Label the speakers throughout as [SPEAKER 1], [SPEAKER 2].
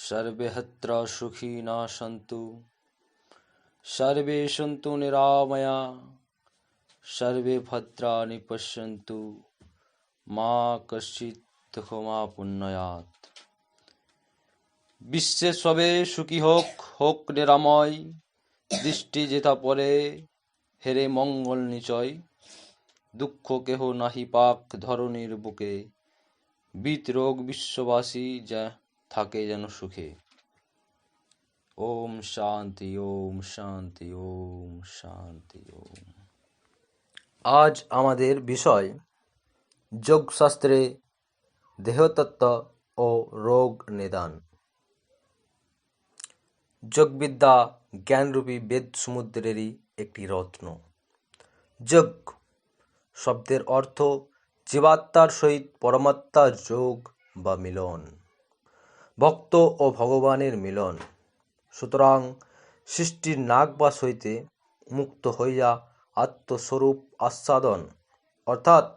[SPEAKER 1] सर्वेऽत्र सुखिनः सन्तु सर्वे सन्तु निरामया सर्वे भद्राणि पश्यन्तु मा कश्चित् दुःखमाप्नुयात्। বিশ্বে সবে সুখী হোক, হোক নিরাময়, দৃষ্টি যেথা পরে হেরে মঙ্গল নিচয়। দুঃখ কেহ নাহি পাক ধরণীর বুকে, বিত রোগ বিশ্ববাসী যা থাকে যেন সুখে। ওম শান্তি, ওম শান্তি, ওম শান্তি, ওম। আজ আমাদের বিষয় যোগশাস্ত্রে দেহতত্ত্ব ও রোগ নিদান। যোগবিদ্যা জ্ঞানরূপী বেদ সমুদ্রেরই একটি রত্ন। যোগ শব্দের অর্থ জীবাত্মার সহিত পরমাত্মার যোগ বা মিলন, ভক্ত ও ভগবানের মিলন। সুতরাং সৃষ্টির নাগবাস হইতে মুক্ত হইয়া আত্মস্বরূপ আস্বাদন অর্থাৎ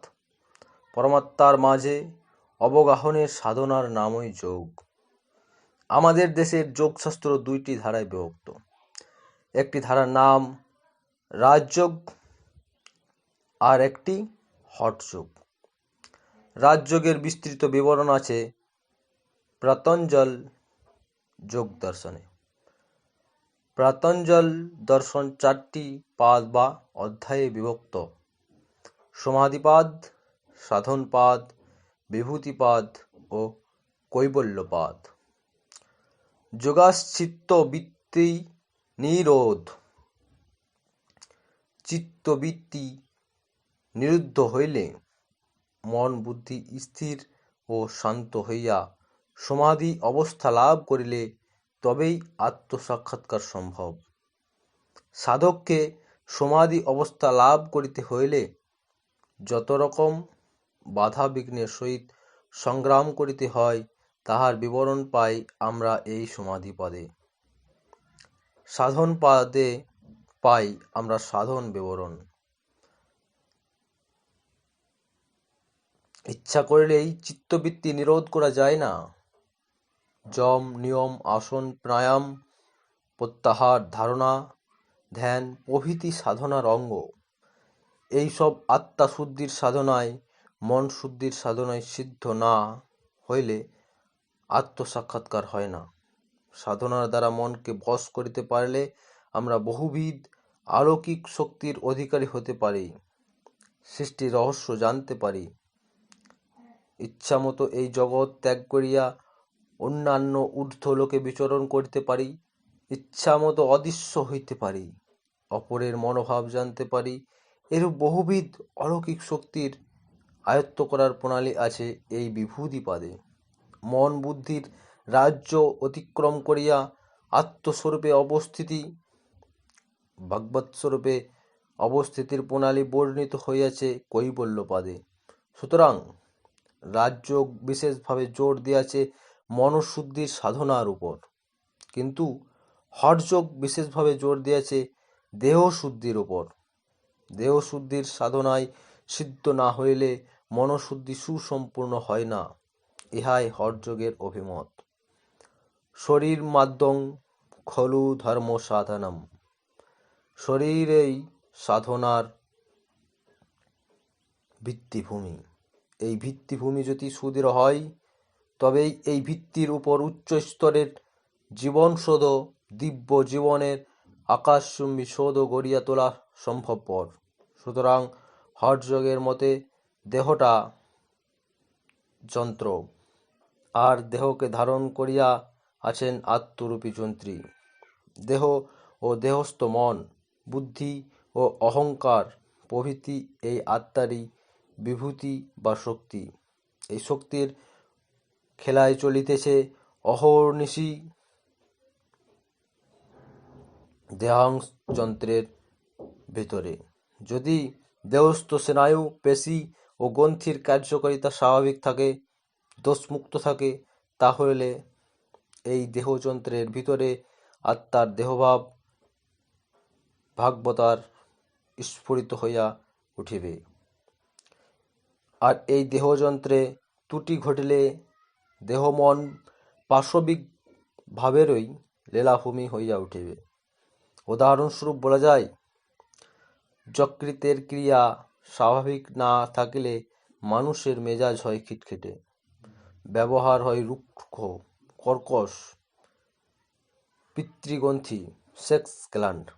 [SPEAKER 1] পরমাত্মার মাঝে অবগাহনের সাধনার নামই যোগ। আমাদের দেশের যোগশাস্ত্র দুইটি ধারায় বিভক্ত। একটি ধারার নাম রাজযোগ আর একটি হঠযোগ। রাজযোগের বিস্তৃত বিবরণ আছে পতঞ্জল যোগ দর্শনে। পতঞ্জল দর্শন 4টি পাদ বা অধ্যায়ে বিভক্ত: সমাধিপাদ, সাধনপাদ, বিভূতিপাদ ও কৈবল্যপাদ। যোগাশ্চিত্তবৃত্তি নিরোধ। চিত্তবৃত্তি নিরুদ্ধ হইলে মন বুদ্ধি স্থির ও শান্ত হইয়া সমাধি অবস্থা লাভ করিলে তবেই আত্মসাক্ষাৎকার সম্ভব। সাধককে সমাধি অবস্থা লাভ করিতে হইলে যত রকম বাধা বিঘ্নের সহিত সংগ্রাম করিতে হয় তাহার বিবরণ পাই আমরা এই সমাধিপাদে। সাধন পাদে পাই আমরা সাধন বিবরণ। ইচ্ছা করিলেই চিত্তবৃত্তি নিরোধ করা যায় না। যম, নিয়ম, আসন, প্রাণায়াম, প্রত্যাহার, ধারণা, ধ্যান প্রভৃতি সাধনার অঙ্গ। এইসব আত্মা শুদ্ধির সাধনায়, মন শুদ্ধির সাধনায় সিদ্ধ না হইলে আত্মসাক্ষাৎকার হয় না। সাধনার দ্বারা মনকে বশ করিতে পারলে আমরা বহুবিধ অলৌকিক শক্তির অধিকারী হতে পারি, সৃষ্টির রহস্য জানতে পারি, ইচ্ছামতো এই জগৎ ত্যাগ করিয়া অন্যান্য ঊর্ধ্ব লোকে বিচরণ করিতে পারি, ইচ্ছামতো অদৃশ্য হইতে পারি, অপরের মনোভাব জানতে পারি। এরূপ বহুবিধ অলৌকিক শক্তির আয়ত্ত করার প্রণালী আছে এই বিভূতিপাদে। মন বুদ্ধির রাজ্য অতিক্রম করিয়া আত্মস্বরূপে অবস্থিতি, ভগবৎস্বরূপে অবস্থিতির প্রণালী বর্ণিত হইয়াছে কৈবল্যপাদে। সুতরাং রাজযোগ বিশেষভাবে জোর দিয়াছে মনশুদ্ধির সাধনার উপর, কিন্তু হঠযোগ বিশেষভাবে জোর দিয়াছে দেহশুদ্ধির উপর। দেহশুদ্ধির সাধনায় সিদ্ধ না হইলে মনশুদ্ধি সুসম্পূর্ণ হয় না, ইহাই হঠযোগের অভিমত। শরীর মাধ্যম খলু ধর্ম সাধনম। শরীরেই সাধনার ভিত্তিভূমি। এই ভিত্তিভূমি যদি সুদৃঢ় হয় তবেই এই ভিত্তির উপর উচ্চ স্তরের জীবনসৌধ, দিব্য জীবনের আকাশচুম্বী সৌধ গড়িয়া তোলা সম্ভবপর। সুতরাং হঠযোগের মতে দেহটা যন্ত্র, আর দেহকে ধারণ করিয়া আছেন আত্মরূপী যন্ত্রী। দেহ ও দেহস্থ মন, বুদ্ধি ও অহংকার প্রভৃতি এই আত্মারই বিভূতি বা শক্তি। এই শক্তির খেলায় চলিতেছে অহর্নিশি দেহাংশযন্ত্রের ভিতরে। যদি দেহস্থ স্নায়ু, পেশি ও গ্রন্থির কার্যকারিতা স্বাভাবিক থাকে, দোষমুক্ত থাকে, তাহলে এই দেহযন্ত্রের ভিতরে আত্মার দেহভাব ভাগবতার স্ফুরিত হইয়া উঠিবে। আর এই দেহযন্ত্রে ত্রুটি ঘটিলে দেহ মন পাশবিক ভাবেরই লীলাভূমি হইয়া উঠিবে। উদাহরণস্বরূপ বলা যায়, যকৃতের ক্রিয়া স্বাভাবিক না থাকিলে মানুষের মেজাজ হয় খিটখিটে, ব্যবহার হয় রুক্ষ, কর্কশ, পিতৃগ্রন্থি, সেক্স গ্ল্যান্ড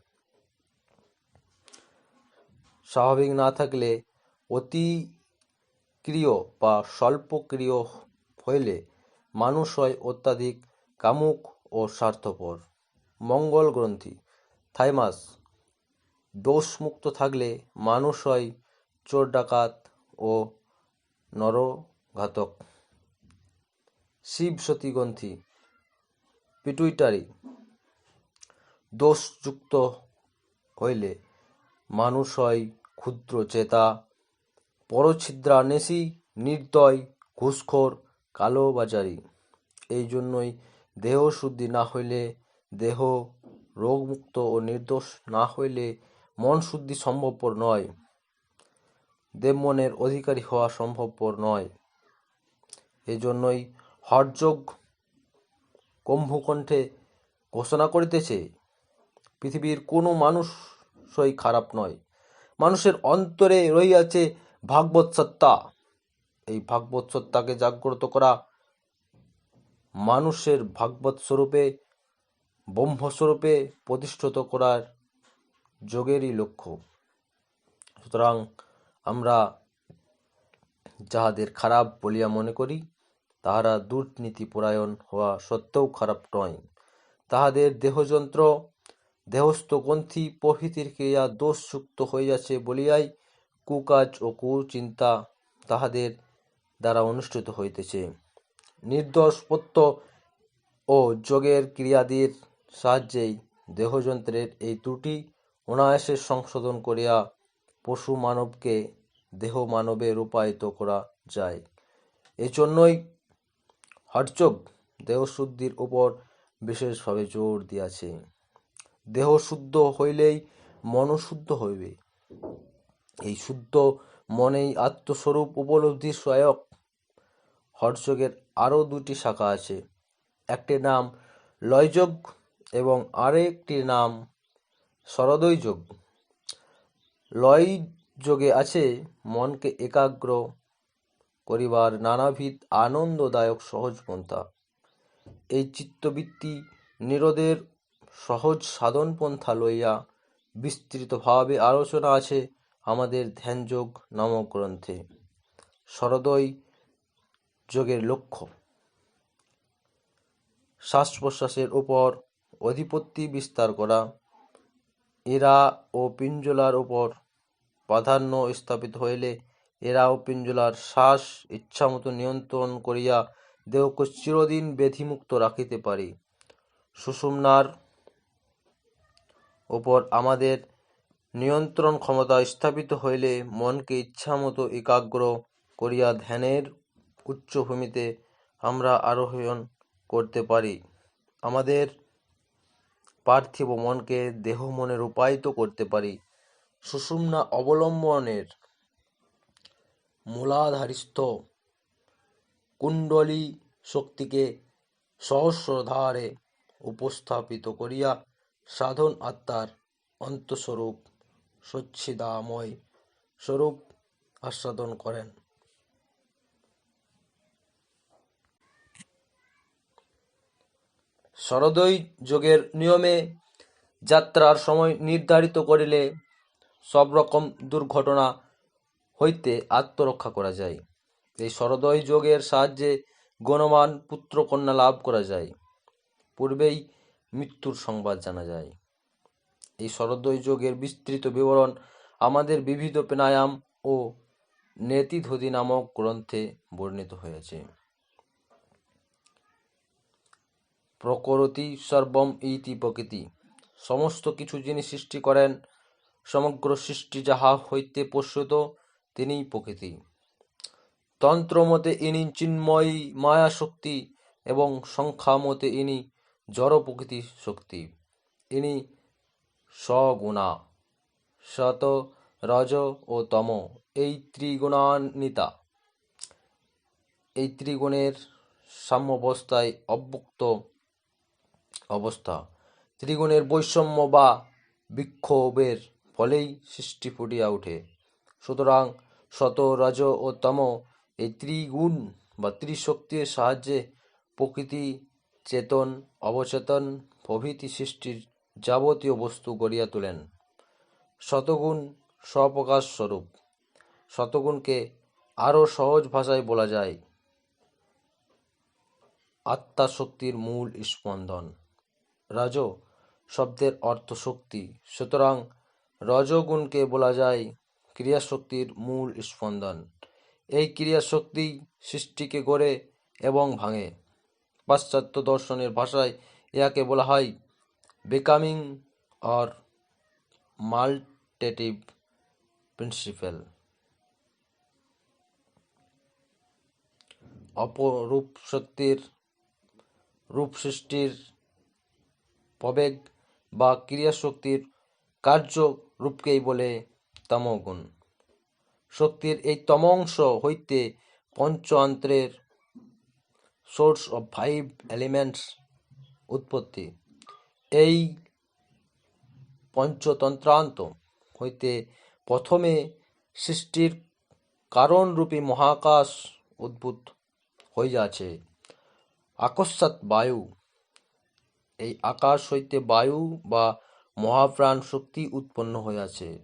[SPEAKER 1] স্বাভাবিক না থাকলে অতিক্রিয় বা স্বল্পক্রিয় হইলে মানুষ হয় অত্যাধিক কামুক ও স্বার্থপর। মঙ্গল গ্রন্থি, থাইমাস দোষমুক্ত থাকলে মানুষ হয় চোর ডাকাত ও নরঘাতক। শিবসতী গ্রন্থি, পিটুইটারি দোষযুক্ত হইলে মানুষ হয় ক্ষুদ্র চেতা, পরছিদ্রান্বেষী, নির্দয়, ঘুষখোর, কালোবাজারি। এই জন্যই দেহ শুদ্ধি না হইলে, দেহ রোগমুক্ত ও নির্দোষ না হইলে মন শুদ্ধি সম্ভবপর নয়, দেবমনের অধিকারী হওয়া সম্ভবপর নয়। এই জন্যই হঠযোগ কুম্ভকণ্ঠে ঘোষণা করিতেছে, পৃথিবীর কোনো মানুষই খারাপ নয়, মানুষের অন্তরে রহিয়াছে ভাগবত সত্তা। এই ভাগবত সত্তাকে জাগ্রত করা, মানুষের ভাগবত স্বরূপে, ব্রহ্মস্বরূপে প্রতিষ্ঠিত করার যোগেরই লক্ষ্য। সুতরাং আমরা যাহাদের খারাপ বলিয়া মনে করি, তাহারা দুর্নীতিপরায়ণ হওয়া সত্ত্বেও খারাপ নয়। তাহাদের দেহযন্ত্র, দেহস্থ গ্রন্থি প্রভৃতির ক্রিয়া দোষযুক্ত হইয়াছে বলিয়াই কুকাজ ও কুচিন্তা তাহাদের দ্বারা অনুষ্ঠিত হইতেছে। নির্দোষ পত্য ও যোগের ক্রিয়াদির সাহায্যেই দেহযন্ত্রের এই ত্রুটি অনায়াসে সংশোধন করিয়া পশু মানবকে দেহ মানবে রূপায়িত করা যায়। এজন্যই হঠযোগ দেহশুদ্ধির উপর বিশেষভাবে জোর দিয়াছে। দেহ শুদ্ধ হইলেই মনও শুদ্ধ হইবে। এই শুদ্ধ মনেই আত্মস্বরূপ উপলব্ধির সহায়ক। হঠযোগের আরও দুটি শাখা আছে, একটির নাম লয়যোগ এবং আরেকটির নাম শরদৈ যোগ। লয় যোগে আছে মনকে একাগ্র করিবার নানাবিধ আনন্দদায়ক সহজ পন্থা। এই চিত্তবৃত্তি নিরোধের সহজ সাধনপন্থা লইয়া বিস্তৃতভাবে আলোচনা আছে আমাদের ধ্যানযোগ নামক গ্রন্থে। শরদৈ যোগের লক্ষ্য শ্বাস-প্রশ্বাসের উপর আধিপত্য বিস্তার করা, এরা ও পিঞ্জলার উপর প্রাধান্য স্থাপিত হইলে এরা ও পিঞ্জলার শ্বাস ইচ্ছামত নিয়ন্ত্রণ করিয়া দেহকে চিরদিন ব্যাধিমুক্ত রাখিতে পারি। সুষুম্নার উপর আমাদের নিয়ন্ত্রণ ক্ষমতা স্থাপিত হইলে মনকে ইচ্ছামত একাগ্র করিয়া ধ্যানের উচ্চভূমিতে আমরা আরোহণ করতে পারি। আমাদের পার্থিব মনকে দেহ মনে রূপায়িত করতে পারি। সুষুম্না অবলম্বনের মূলাধারস্থ কুণ্ডলী শক্তিকে সহস্রধারে উপস্থাপিত করিয়া সাধন আত্মার অন্তঃস্বরূপ সচ্চিদাময় স্বরূপ আস্বাদন করেন। শরদৈ যোগের নিয়মে যাত্রার সময় নির্ধারিত করিলে সব রকম দুর্ঘটনা হইতে আত্মরক্ষা করা যায়। এই শরদৈ যোগের সাহায্যে গুণবান পুত্রকন্যা লাভ করা যায়, পূর্বেই মৃত্যুর সংবাদ জানা যায়। এই শরদৈ যোগের বিস্তৃত বিবরণ আমাদের বিবিধ প্রাণায়াম ও নেতিধুতি নামক গ্রন্থে বর্ণিত হয়েছে। প্রকরতি সর্বম ইতি প্রকৃতি, সমস্ত কিছু যিনি সৃষ্টি করেন, সমগ্র সৃষ্টি যাহা হইতে প্রসূত তিনিই প্রকৃতি। তন্ত্রমতে ইনি চিন্ময়ী মায়া শক্তি এবং সংখ্যামতে ইনি জড় প্রকৃতি শক্তি। ইনি সগুণা, সত রজ ও তম, এই ত্রিগুণান্বিতা। এই ত্রিগুণের সাম্যাবস্থায় অব্যক্ত অবস্থা। ত্রিগুণের বৈষম্য বা বিক্ষোভের ফলেই সৃষ্টি ফুটিয়া ওঠে। সুতরাং সত রজ ও তম এই ত্রিগুণ বা ত্রিশক্তির সাহায্যে প্রকৃতি চেতন অবচেতন প্রভৃতি সৃষ্টির যাবতীয় বস্তু গড়িয়া তোলেন। শতগুণ স্বপ্রকাশ স্বরূপ। শতগুণকে আরও সহজ ভাষায় বলা যায় আত্মা শক্তির মূল স্পন্দন। রজ শব্দের অর্থ শক্তি, সুতরাং রজগুণকে বলা যায় ক্রিয়াশক্তির মূল স্পন্দন। এই ক্রিয়াশক্তি সৃষ্টিকে গড়ে এবং ভাঙে। পাশ্চাত্য দর্শনের ভাষায় ইহাকে বলা হয় বিকামিং অর মাল্টেটিভ প্রিন্সিপল। অপরূপ শক্তির রূপ সৃষ্টির প্রবেগ বা ক্রিয়াশক্তির কার্য রূপকেই বলে তমগুণ। শক্তির এই তমংশ হইতে পঞ্চ অন্তরের সোর্স অফ 5 এলিমেন্টস উৎপত্তি। এই পঞ্চতন্ত্রান্ত হইতে প্রথমে সৃষ্টির কারণরূপী মহাকাশ উদ্ভূত হইয়াছে। আকস্মাৎ বায়ু, এই আকাশ হইতে বায়ু বা মহাপ্রাণ শক্তি উৎপন্ন হইয়াছে।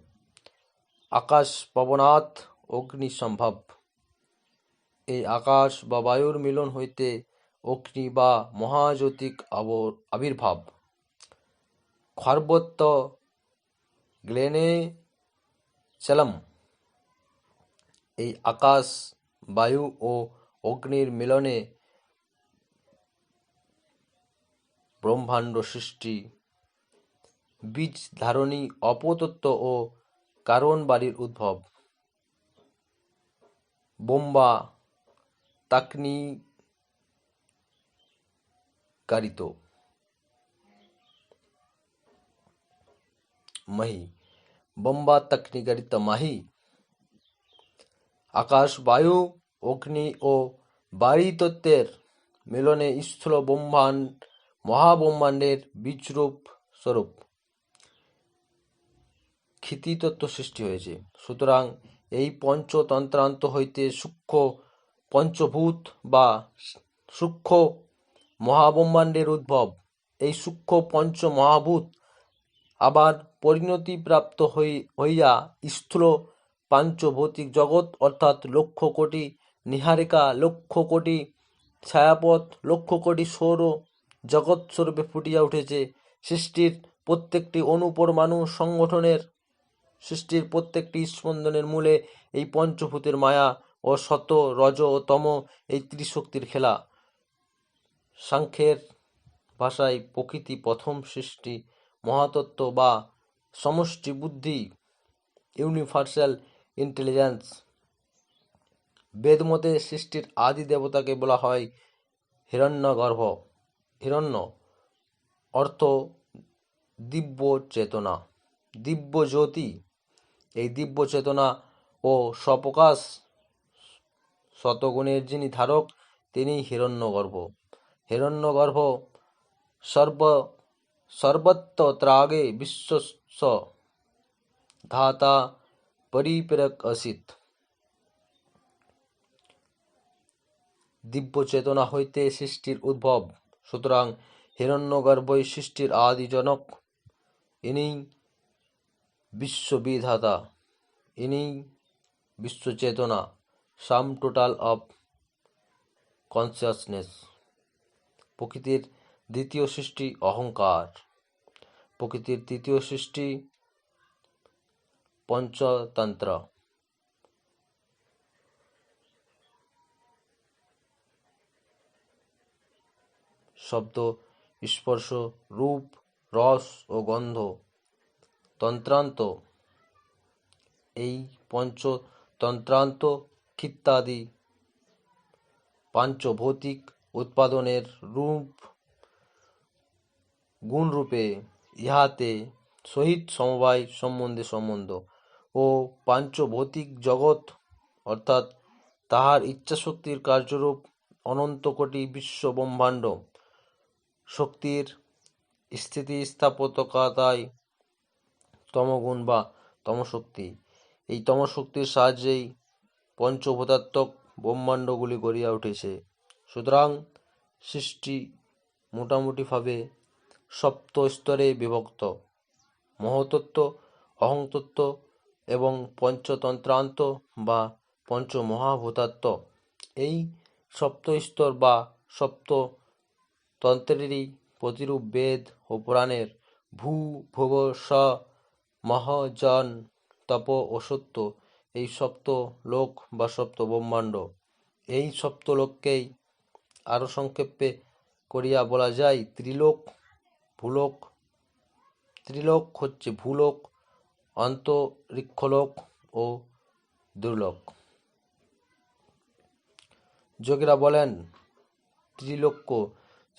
[SPEAKER 1] আকাশ পবনাৎ অগ্নি সম্ভব, এই আকাশ বা বায়ুর মিলন হইতে অগ্নি বা মহাজ্যোতিক আবির্ভাব। খর্বত্য গ্লেনে চেলম, এই আকাশ বায়ু ও অগ্নির মিলনে ব্রহ্মাণ্ড সৃষ্টি। বীজ ধারণী অপতত্ত্ব ও কারণ বাড়ির উদ্ভব। বোম্বা তাকনিকারিত মাহি, বোম্বা তাকনিকারিত মাহি। আকাশ বায়ু অগ্নি ও বায়ু তত্ত্বের মিলনে স্থূল মহাব্রহ্মাণ্ডের বীজরূপ স্বরূপ ক্ষিতিতত্ত্ব সৃষ্টি হয়েছে। সুতরাং এই পঞ্চতন্ত্রান্ত হইতে সূক্ষ্ম পঞ্চভূত বা সূক্ষ্ম মহাব্রহ্মাণ্ডের উদ্ভব। এই সূক্ষ্ম পঞ্চ মহাভূত আবার পরিণতিপ্রাপ্ত হইয়া স্থূল পাঞ্চভৌতিক জগৎ অর্থাৎ লক্ষ কোটি নীহারিকা, লক্ষ কোটি ছায়াপথ, লক্ষ কোটি সৌর জগৎস্বরূপে ফুটিয়া উঠেছে। সৃষ্টির প্রত্যেকটি অণু-পরমাণু সংগঠনের, সৃষ্টির প্রত্যেকটি স্পন্দনের মূলে এই পঞ্চভূতের মায়া ও সত রজ ও তম এই ত্রিশক্তির খেলা। সাংখ্যের ভাষায় প্রকৃতি প্রথম সৃষ্টি মহাতত্ত্ব বা সমষ্টি বুদ্ধি, ইউনিভার্সাল ইন্টেলিজেন্স। বেদমতে সৃষ্টির আদি দেবতাকে বলা হয় হিরণ্যগর্ভ। হিরণ্য অর্থ দিব্য চেতনা, দিব্য জ্যোতি। এই দিব্য চেতনা ও স্বপ্রকাশ শতগুণের যিনি ধারক তিনি হিরণ্যগর্ভ। হিরণ্যগর্ভ সর্বত্র বিশ্বস্য ধাতা পরিপেরক অসিত। দিব্য চেতনা হইতে সৃষ্টির উদ্ভব, সুতরাং হিরণ্যগর্ভই সৃষ্টির আদি জনক। ইনিই বিশ্ববিধাতা, ইনিই বিশ্বচেতনা, সাম টোটাল অফ কনসিয়াসনেস। প্রকৃতির দ্বিতীয় সৃষ্টি অহংকার। প্রকৃতির তৃতীয় সৃষ্টি পঞ্চতন্ত্র। শব্দ, স্পর্শ, রূপ, রস ও গন্ধ। তন্ত্রান্ত, এই পঞ্চতন্ত্রান্ত ক্ষিত্তাদি পাঞ্চভৌতিক উৎপাদনের রূপ গুণরূপে ইহাতে সহিত সমবায় সম্বন্ধ ও পাঞ্চভৌতিক জগৎ অর্থাৎ তাহার ইচ্ছাশক্তির কার্যরূপ অনন্ত কোটি বিশ্ব ব্রহ্মাণ্ড শক্তির স্থিতিস্থাপকতায় তমগুণ বা তমশক্তি, এই তমশক্তির সাহায্যেই পঞ্চভূতাত্মক ব্রহ্মাণ্ডগুলি গড়িয়া উঠেছে। সুতরাং সৃষ্টি মোটামুটিভাবে সপ্ত স্তরে বিভক্ত: মহতত্ত্ব, অহংতত্ত্ব এবং পঞ্চতন্ত্রান্ত বা পঞ্চমহাভূতাত্ত্ব। এই সপ্তস্তর বা সপ্ত তন্ত্রেরই প্রতিরূপ বেদ ও পুরাণের ভূ, ভুব, স্ব, মহ, জন, তপ ও সত্য, এই সপ্ত লোক বা সপ্ত ব্রহ্মাণ্ড। এই সপ্ত লোককেই আরও সংক্ষেপে করিয়া বলা যায় ত্রিলোক, ভূলোক। ত্রিলোক হচ্ছে ভূলোক, অন্তরিক্ষলোক ও দুর্লোক। যোগীরা বলেন, ত্রিলোক্য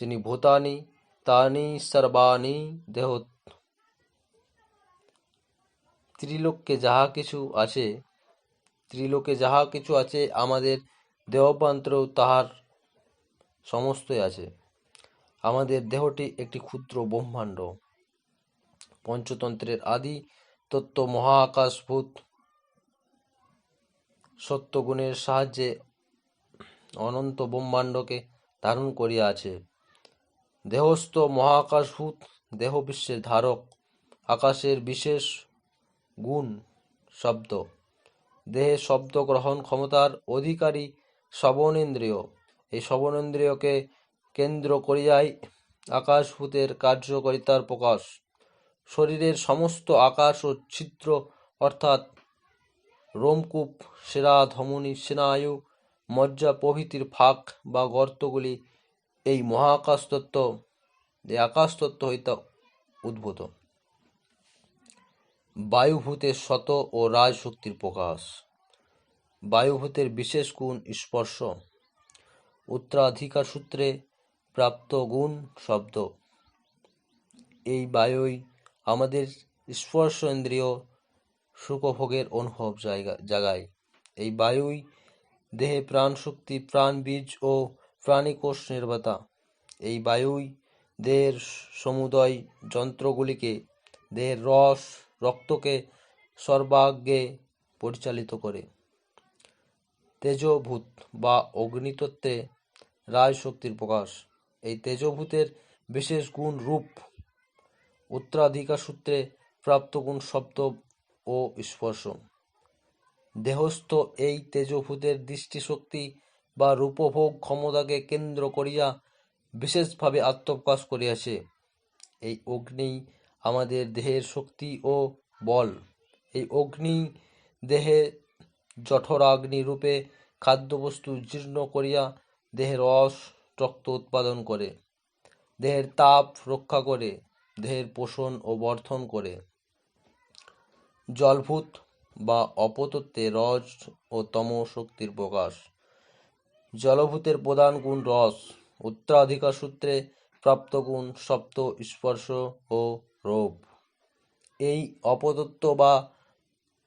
[SPEAKER 1] যিনি ভূতানি তানি সর্বাণি দেহ। ত্রিলোকে যাহা কিছু আছে আমাদের দেহপ্রান্তরেও তাহার সমস্তই আছে। আমাদের দেহটি একটি ক্ষুদ্র ব্রহ্মাণ্ড। পঞ্চতন্ত্রের আদি তত্ত্ব মহাকাশভূত সত্যগুণের সাহায্যে অনন্ত ব্রহ্মাণ্ডকে ধারণ করিয়া আছে। দেহস্থ মহাকাশভূত দেহ বিশ্বের ধারক। আকাশের বিশেষ গুণ শব্দ। দেহে শব্দ গ্রহণ ক্ষমতার অধিকারী শ্রবণেন্দ্রিয়। এই শ্রবণেন্দ্রিয়কে কেন্দ্র করিয়াই আকাশভূতের কার্যকারিতার প্রকাশ। শরীরের সমস্ত আকাশ ও ছিদ্র অর্থাৎ রোমকূপ, শিরা, ধমনী, স্নায়ু, মজ্জা প্রভৃতির ফাঁক বা গর্তগুলি এই আকাশতত্ত্ব হইতে উদ্ভূত। বায়ুভূতের শত ও রাজ শক্তির প্রকাশ। বায়ুভূতের বিশেষ গুণ স্পর্শ। উত্তরাধিকার সূত্রে প্রাপ্ত গুণ শব্দ। এই বায়ুই আমাদের স্পর্শ ইন্দ্রিয় সুখভোগের অনুভব জাগায়। এই বায়ুই দেহে প্রাণশক্তি, প্রাণবীজ ও প্রাণিকোষ নির্মাতা। এই বায়ুই দেহের সমুদয় যন্ত্রগুলিকে, দেহের রস, রক্তকে সর্বাগ্রে পরিচালিত করে। তেজভূত বা অগ্নিতত্ত্বে রাজ শক্তির প্রকাশ। এই তেজভূতের বিশেষ গুণ রূপ। উত্তরাধিকার সূত্রে প্রাপ্ত গুণ শব্দ ও স্পর্শ। দেহস্থ এই তেজভূতের দৃষ্টিশক্তি বা রূপভোগ ক্ষমতাকে কেন্দ্র করিয়া বিশেষভাবে আত্মপ্রকাশ করিয়াছে। এই অগ্নিই আমাদের দেহের শক্তি ও বল। এই অগ্নি দেহে জঠরাগ্নি রূপে খাদ্যবস্তু জীর্ণ করিয়া দেহের রস, রক্ত উৎপাদন করে, দেহের তাপ রক্ষা করে, দেহের পোষণ ও বর্ধন করে। জলভূত বা অপতত্ত্বে রজ ও তম শক্তির প্রকাশ। জলভূতের প্রধান গুণ রস। উত্তরাধিকার সূত্রে প্রাপ্ত গুণ সপ্ত, স্পর্শ ও রূপ। এই অপতত্ত্ব বা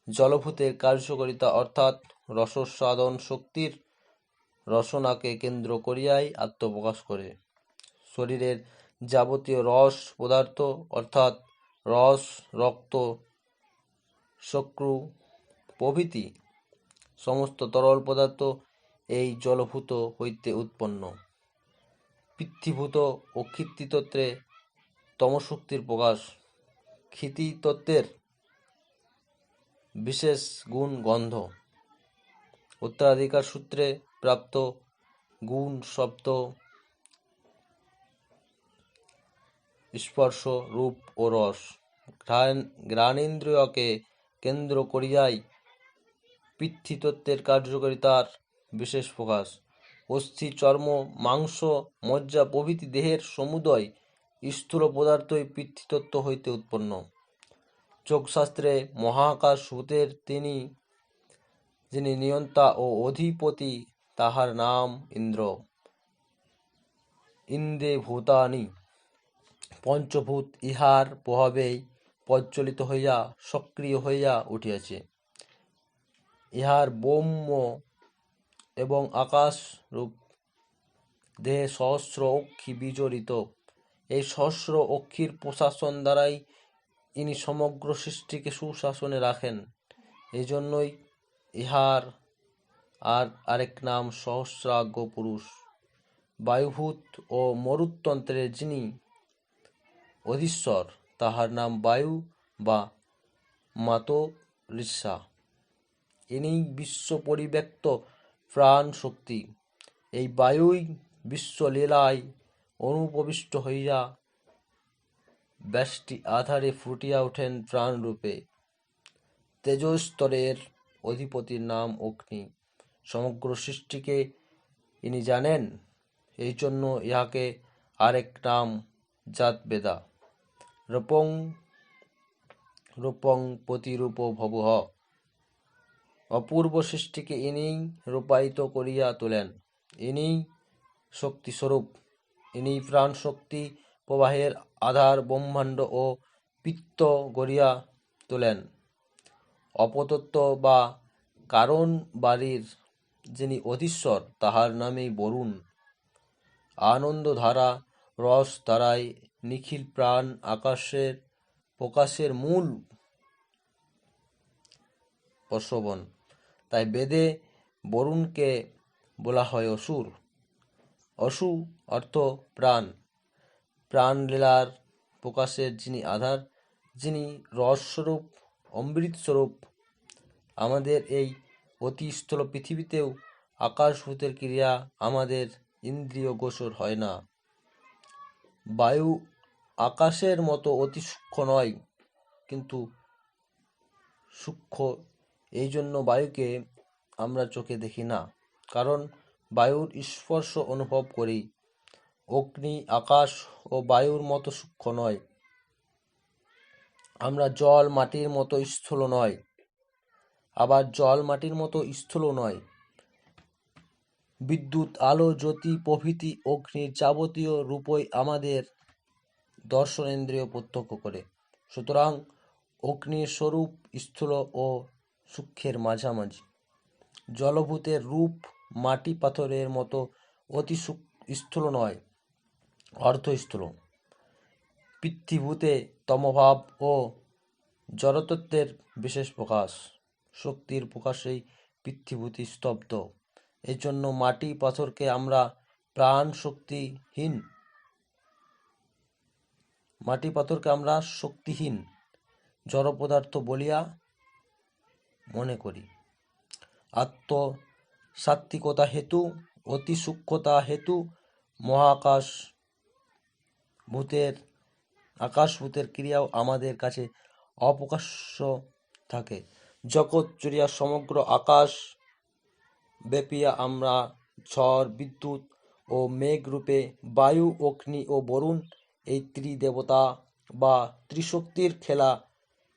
[SPEAKER 1] জলভূতের কার্যকারিতা অর্থাৎ রসাস্বাদন শক্তির রসনাকে কেন্দ্র করিয়াই আত্মপ্রকাশ করে। শরীরের যাবতীয় রস পদার্থ অর্থাৎ রস, রক্ত, শক্রু প্রভৃতি সমস্ত তরল পদার্থ এই জলভূত হইতে উৎপন্ন। পৃথ্বীভূত ও ক্ষিতিতত্ত্বে তমশক্তির প্রকাশ। ক্ষিতিতত্ত্বের বিশেষ গুণ গন্ধ। উত্তরাধিকার সূত্রে প্রাপ্ত গুণ শব্দ, স্পর্শ, রূপ ও রস। ঘ্রাণেন্দ্রিয়কে কেন্দ্র করিয়াই পৃথ্বীতত্ত্বের কার্যকারিতার বিশেষ প্রকাশ। অস্থি, চর্ম, মাংস, মজ্জা প্রভৃতি দেহের সমুদয় স্থূল পদার্থই পৃথ্বীতত্ত্ব হইতে উৎপন্ন। যোগশাস্ত্রে মহাকাশ ভূতের যিনি নিয়ন্তা ও অধিপতি, তাহার নাম ইন্দ্র। ইন্দ্রে ভূতানি পঞ্চভূত ইহার প্রভাবেই প্রজ্বলিত হইয়া সক্রিয় হইয়া উঠিয়াছে। ইহার ব্রহ্ম এবং আকাশরূপ দেহে সহস্র অক্ষি বিজড়িত। এই সহস্র অক্ষির প্রশাসন দ্বারাই ইনি সমগ্র সৃষ্টিকে সুশাসনে রাখেন। এই জন্যই ইহার আরেক নাম সহস্রাজ্ঞ পুরুষ। বায়ুভূত ও মরুতন্ত্রের যিনি অধীশ্বর, তাহার নাম বায়ু বা মাতরিষা। ইনি বিশ্ব পরিব্যাপ্ত প্রাণ শক্তি। এই বায়ুই বিশ্বলীলায় অনুপ্রবিষ্ট হইয়া ব্যষ্টি আধারে ফুটিয়া ওঠেন প্রাণরূপে। তেজস্তরের অধিপতির নাম অগ্নি। সমগ্র সৃষ্টিকে ইনি জানেন, এই জন্য ইহাকে আরেক নাম জাতবেদা। রূপং রূপং প্রতিরূপ ভবঃ। অপূর্ব সৃষ্টিকে ইনিই রূপায়িত করিয়া তোলেন। ইনিই শক্তিস্বরূপ। ইনিই প্রাণশক্তি প্রবাহের আধার, ব্রহ্মাণ্ড ও পিত্ত গড়িয়া তোলেন। অপতত্ত্ব বা কারণ বাড়ির যিনি অধীশ্বর, তাহার নামই বরুণ। আনন্দধারা রস দ্বারাই নিখিল প্রাণ আকাশের প্রকাশের মূল প্রসবন। তাই বেদে বরুণকে বলা হয় অসুর। অসু অর্থ প্রাণ। প্রাণলীলার প্রকাশের যিনি আধার, যিনি রসস্বরূপ, অমৃতস্বরূপ। আমাদের এই অতি স্থূল পৃথিবীতেও আকাশভূতের ক্রিয়া আমাদের ইন্দ্রিয় গোচর হয় না। বায়ু আকাশের মতো অতি সূক্ষ্ম নয়, কিন্তু সূক্ষ্ম। এই জন্য বায়ুকে আমরা চোখে দেখি না, কারণ বায়ুর স্পর্শ অনুভব করি। অগ্নি, আকাশ ও বায়ুর মতো সূক্ষ্ম নয়। আমরা জল, মাটির মতো স্থূল নয়, আবার জল মাটির মতো স্থূল নয়। বিদ্যুৎ, আলো, জ্যোতি প্রভৃতি অগ্নির যাবতীয় রূপই আমাদের দর্শনেন্দ্রিয় প্রত্যক্ষ করে। সুতরাং অগ্নির স্বরূপ স্থূল ও সূক্ষ্মের মাঝামাঝি। জলভূতের রূপ মাটি পাথরের মতো অতি স্থূল নয়, অর্ধস্থূল। পৃথ্বীভূতে তমোভাব ও জড়তত্ত্বের বিশেষ প্রকাশ। শক্তির প্রকাশেই পৃথ্বীভূতি স্তব্ধ। এই জন্য মাটি পাথরকে আমরা শক্তিহীন জড় পদার্থ বলিয়া মনে করি। আত্মসাত্ত্বিকতা হেতু, অতি সূক্ষ্মতা হেতু আকাশভূতের ক্রিয়াও আমাদের কাছে অপ্রকাশ্য থাকে। জগৎ জুড়িয়া সমগ্র আকাশ ব্যাপিয়া আমরা ঝড়, বিদ্যুৎ ও মেঘরূপে বায়ু, অগ্নি ও বরুণ এই ত্রিদেবতা বা ত্রিশক্তির খেলা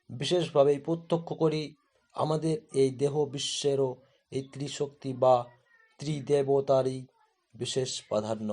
[SPEAKER 1] বিশেষভাবেই প্রত্যক্ষ করি। আমাদের এই দেহ বিশ্বেরও এই ত্রিশক্তি বা ত্রিদেবতারই বিশেষ প্রাধান্য।